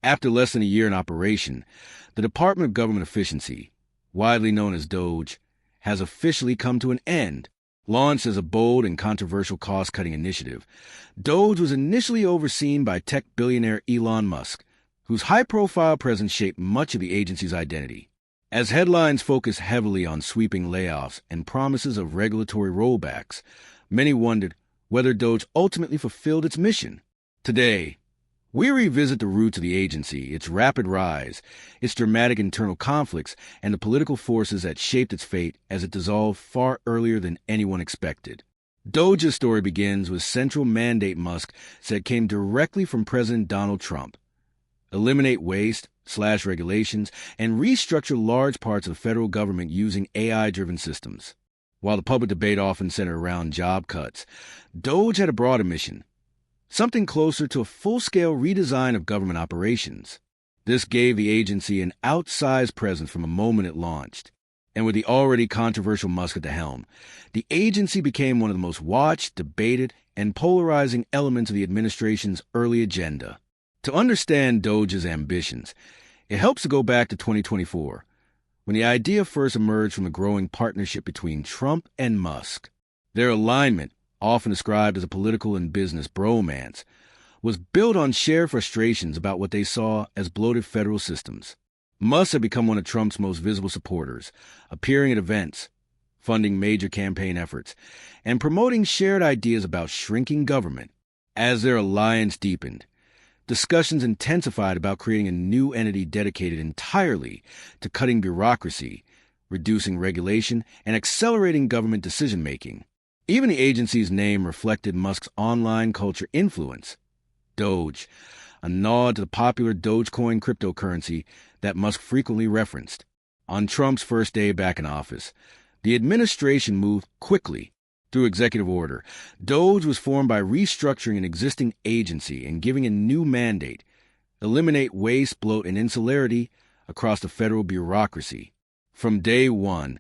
After less than a year in operation, the Department of Government Efficiency, widely known as Doge, has officially come to an end. Launched as a bold and controversial cost-cutting initiative, Doge was initially overseen by tech billionaire Elon Musk, whose high-profile presence shaped much of the agency's identity. As headlines focused heavily on sweeping layoffs and promises of regulatory rollbacks, many wondered whether Doge ultimately fulfilled its mission. Today, we revisit the roots of the agency, its rapid rise, its dramatic internal conflicts, and the political forces that shaped its fate as it dissolved far earlier than anyone expected. Doge's story begins with central mandate Musk said came directly from President Donald Trump. Eliminate waste, slash regulations, and restructure large parts of the federal government using AI-driven systems. While the public debate often centered around job cuts, Doge had a broader mission, something closer to a full-scale redesign of government operations. This gave the agency an outsized presence from the moment it launched. And with the already controversial Musk at the helm, the agency became one of the most watched, debated, and polarizing elements of the administration's early agenda. To understand Doge's ambitions, it helps to go back to 2024, when the idea first emerged from the growing partnership between Trump and Musk. Their alignment, often described as a political and business bromance, was built on shared frustrations about what they saw as bloated federal systems. Musk had become one of Trump's most visible supporters, appearing at events, funding major campaign efforts, and promoting shared ideas about shrinking government. As their alliance deepened, discussions intensified about creating a new entity dedicated entirely to cutting bureaucracy, reducing regulation, and accelerating government decision-making. Even the agency's name reflected Musk's online culture influence. Doge, a nod to the popular Dogecoin cryptocurrency that Musk frequently referenced. On Trump's first day back in office, the administration moved quickly. Through executive order, Doge was formed by restructuring an existing agency and giving a new mandate: eliminate waste, bloat, and insularity across the federal bureaucracy. From day one,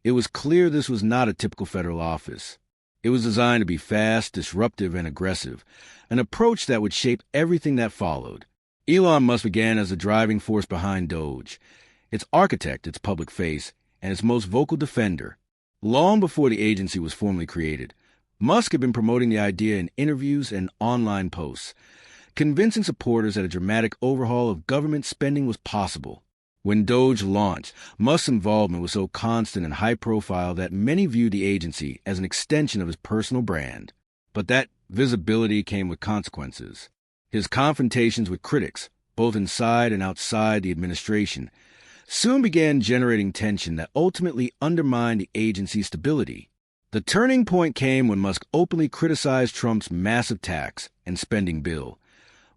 it was clear this was not a typical federal office. It was designed to be fast, disruptive, and aggressive, an approach that would shape everything that followed. Elon Musk began as the driving force behind Doge, its architect, its public face, and its most vocal defender. Long before the agency was formally created, Musk had been promoting the idea in interviews and online posts, convincing supporters that a dramatic overhaul of government spending was possible. When Doge launched, Musk's involvement was so constant and high-profile that many viewed the agency as an extension of his personal brand. But that visibility came with consequences. His confrontations with critics, both inside and outside the administration, soon began generating tension that ultimately undermined the agency's stability. The turning point came when Musk openly criticized Trump's massive tax and spending bill,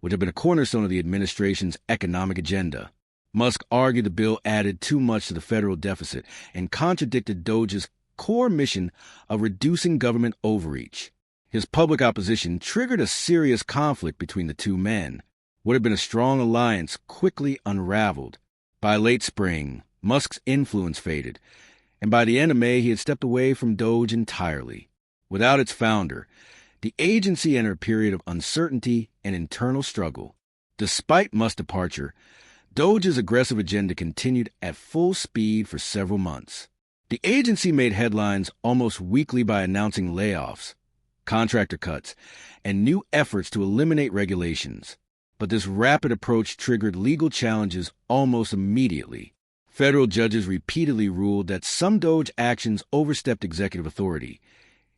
which had been a cornerstone of the administration's economic agenda. Musk argued the bill added too much to the federal deficit and contradicted Doge's core mission of reducing government overreach. His public opposition triggered a serious conflict between the two men. What had been a strong alliance quickly unraveled. By late spring, Musk's influence faded, and by the end of May he had stepped away from Doge entirely. Without its founder, the agency entered a period of uncertainty and internal struggle. Despite Musk's departure, Doge's aggressive agenda continued at full speed for several months. The agency made headlines almost weekly by announcing layoffs, contractor cuts, and new efforts to eliminate regulations. But this rapid approach triggered legal challenges almost immediately. Federal judges repeatedly ruled that some Doge actions overstepped executive authority,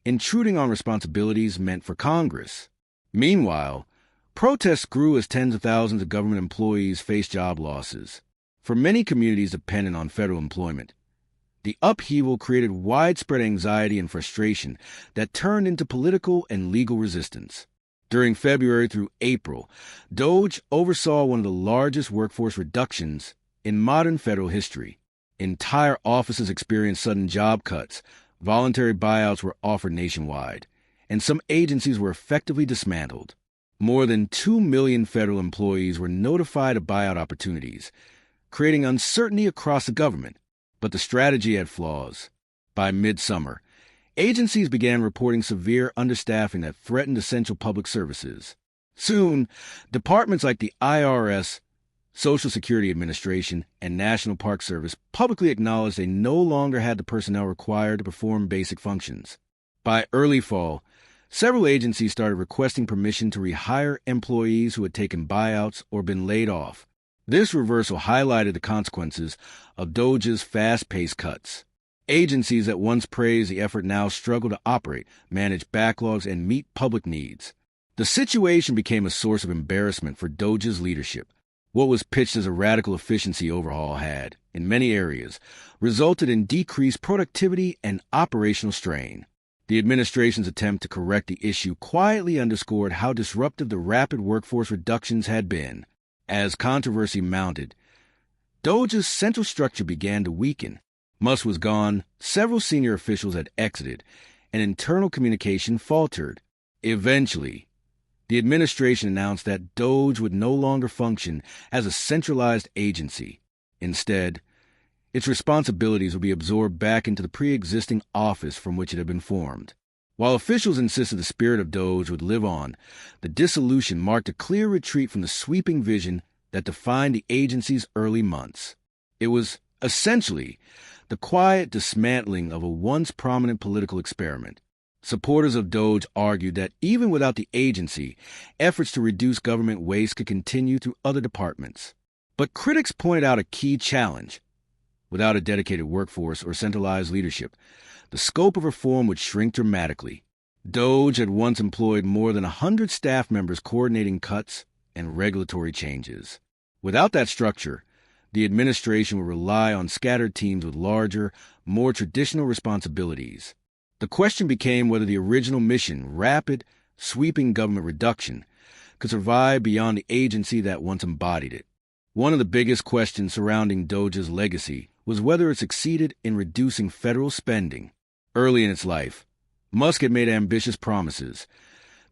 intruding on responsibilities meant for Congress. Meanwhile, protests grew as tens of thousands of government employees faced job losses. For many communities dependent on federal employment, the upheaval created widespread anxiety and frustration that turned into political and legal resistance. During February through April, Doge oversaw one of the largest workforce reductions in modern federal history. Entire offices experienced sudden job cuts, voluntary buyouts were offered nationwide, and some agencies were effectively dismantled. More than 2 million federal employees were notified of buyout opportunities, creating uncertainty across the government. But the strategy had flaws. By midsummer, agencies began reporting severe understaffing that threatened essential public services. Soon, departments like the IRS, Social Security Administration and National Park Service publicly acknowledged they no longer had the personnel required to perform basic functions. By early fall, several agencies started requesting permission to rehire employees who had taken buyouts or been laid off. This reversal highlighted the consequences of Doge's fast-paced cuts. Agencies that once praised the effort now struggle to operate, manage backlogs, and meet public needs. The situation became a source of embarrassment for Doge's leadership. What was pitched as a radical efficiency overhaul had, in many areas, resulted in decreased productivity and operational strain. The administration's attempt to correct the issue quietly underscored how disruptive the rapid workforce reductions had been. As controversy mounted, Doge's central structure began to weaken. Musk was gone, several senior officials had exited, and internal communication faltered. Eventually, the administration announced that Doge would no longer function as a centralized agency. Instead, its responsibilities would be absorbed back into the pre-existing office from which it had been formed. While officials insisted the spirit of Doge would live on, the dissolution marked a clear retreat from the sweeping vision that defined the agency's early months. It was, essentially, the quiet dismantling of a once prominent political experiment. Supporters of Doge argued that even without the agency, efforts to reduce government waste could continue through other departments. But critics pointed out a key challenge. Without a dedicated workforce or centralized leadership, the scope of reform would shrink dramatically. Doge had once employed more than 100 staff members coordinating cuts and regulatory changes. Without that structure, the administration would rely on scattered teams with larger, more traditional responsibilities. The question became whether the original mission, rapid, sweeping government reduction, could survive beyond the agency that once embodied it. One of the biggest questions surrounding Doge's legacy was whether it succeeded in reducing federal spending. Early in its life, Musk had made ambitious promises,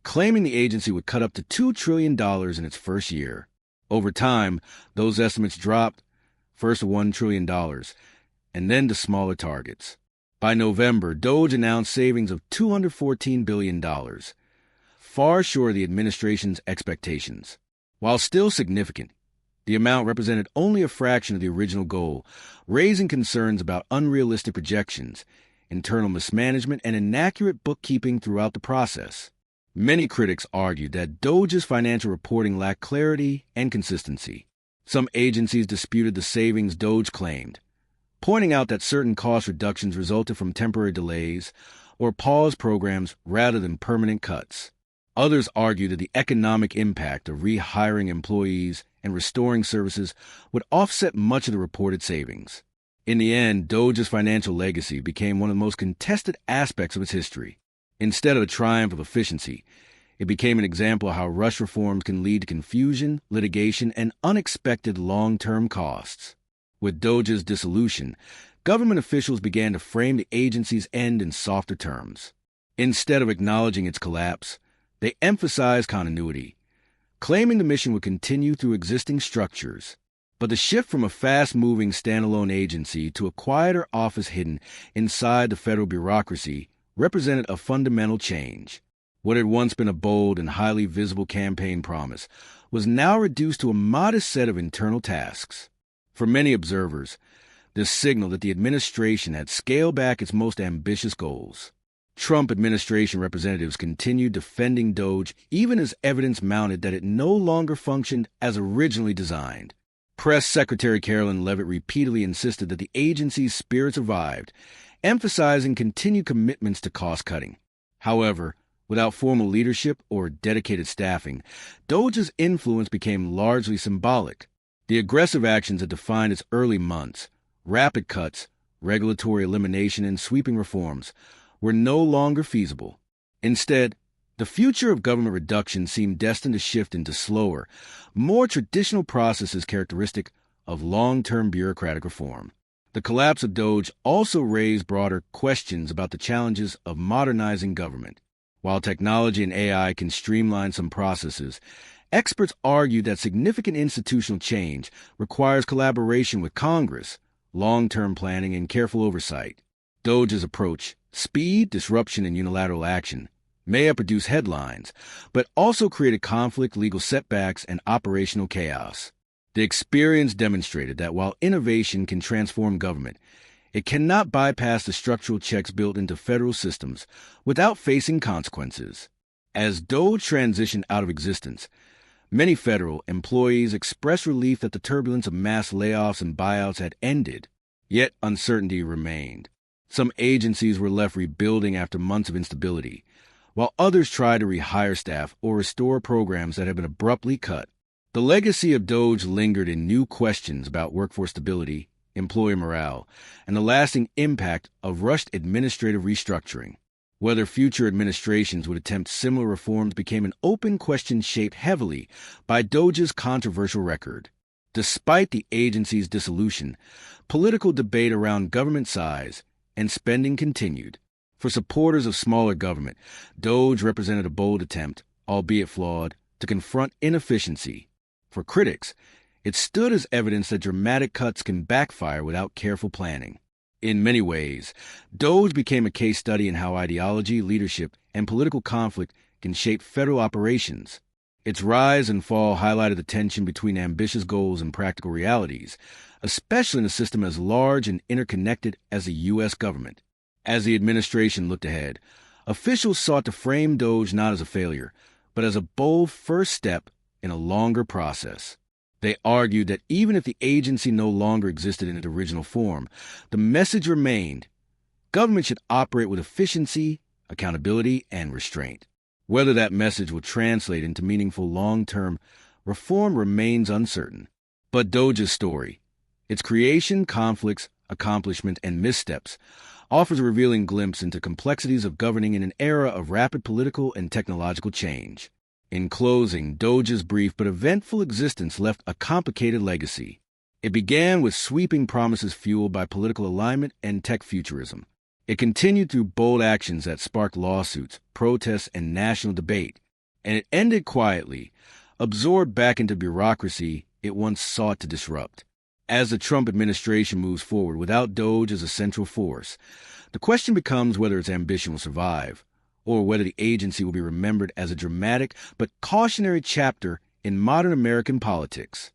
claiming the agency would cut up to $2 trillion in its first year. Over time, those estimates dropped, first to $1 trillion, and then to smaller targets. By November, Doge announced savings of $214 billion, far short of the administration's expectations. While still significant, the amount represented only a fraction of the original goal, raising concerns about unrealistic projections, internal mismanagement, and inaccurate bookkeeping throughout the process. Many critics argued that Doge's financial reporting lacked clarity and consistency. Some agencies disputed the savings Doge claimed, pointing out that certain cost reductions resulted from temporary delays or paused programs rather than permanent cuts. Others argued that the economic impact of rehiring employees and restoring services would offset much of the reported savings. In the end, Doge's financial legacy became one of the most contested aspects of its history. Instead of a triumph of efficiency, it became an example of how rushed reforms can lead to confusion, litigation, and unexpected long-term costs. With Doge's dissolution, government officials began to frame the agency's end in softer terms. Instead of acknowledging its collapse, they emphasized continuity, claiming the mission would continue through existing structures. But the shift from a fast-moving standalone agency to a quieter office hidden inside the federal bureaucracy represented a fundamental change. What had once been a bold and highly visible campaign promise was now reduced to a modest set of internal tasks. For many observers, this signaled that the administration had scaled back its most ambitious goals. Trump administration representatives continued defending Doge even as evidence mounted that it no longer functioned as originally designed. Press Secretary Carolyn Leavitt repeatedly insisted that the agency's spirit survived, emphasizing continued commitments to cost-cutting. However, without formal leadership or dedicated staffing, Doge's influence became largely symbolic. The aggressive actions that defined its early months, rapid cuts, regulatory elimination, and sweeping reforms, were no longer feasible. Instead, the future of government reduction seemed destined to shift into slower, more traditional processes characteristic of long-term bureaucratic reform. The collapse of Doge also raised broader questions about the challenges of modernizing government. While technology and AI can streamline some processes, experts argue that significant institutional change requires collaboration with Congress, long-term planning, and careful oversight. Doge's approach, speed, disruption, and unilateral action, may have produced headlines, but also created conflict, legal setbacks, and operational chaos. The experience demonstrated that while innovation can transform government, it cannot bypass the structural checks built into federal systems without facing consequences. As Doge transitioned out of existence, many federal employees expressed relief that the turbulence of mass layoffs and buyouts had ended, yet uncertainty remained. Some agencies were left rebuilding after months of instability, while others tried to rehire staff or restore programs that had been abruptly cut. The legacy of Doge lingered in new questions about workforce stability, employee morale, and the lasting impact of rushed administrative restructuring. Whether future administrations would attempt similar reforms became an open question shaped heavily by Doge's controversial record. Despite the agency's dissolution, political debate around government size and spending continued. For supporters of smaller government, Doge represented a bold attempt, albeit flawed, to confront inefficiency. For critics, it stood as evidence that dramatic cuts can backfire without careful planning. In many ways, Doge became a case study in how ideology, leadership, and political conflict can shape federal operations. Its rise and fall highlighted the tension between ambitious goals and practical realities, especially in a system as large and interconnected as the U.S. government. As the administration looked ahead, officials sought to frame Doge not as a failure, but as a bold first step in a longer process. They argued that even if the agency no longer existed in its original form, the message remained: government should operate with efficiency, accountability, and restraint. Whether that message will translate into meaningful long-term reform remains uncertain. But Doge's story, its creation, conflicts, accomplishment, and missteps, offers a revealing glimpse into complexities of governing in an era of rapid political and technological change. In closing, Doge's brief but eventful existence left a complicated legacy. It began with sweeping promises fueled by political alignment and tech futurism. It continued through bold actions that sparked lawsuits, protests, and national debate. And it ended quietly, absorbed back into bureaucracy it once sought to disrupt. As the Trump administration moves forward without Doge as a central force, the question becomes whether its ambition will survive, or whether the agency will be remembered as a dramatic but cautionary chapter in modern American politics.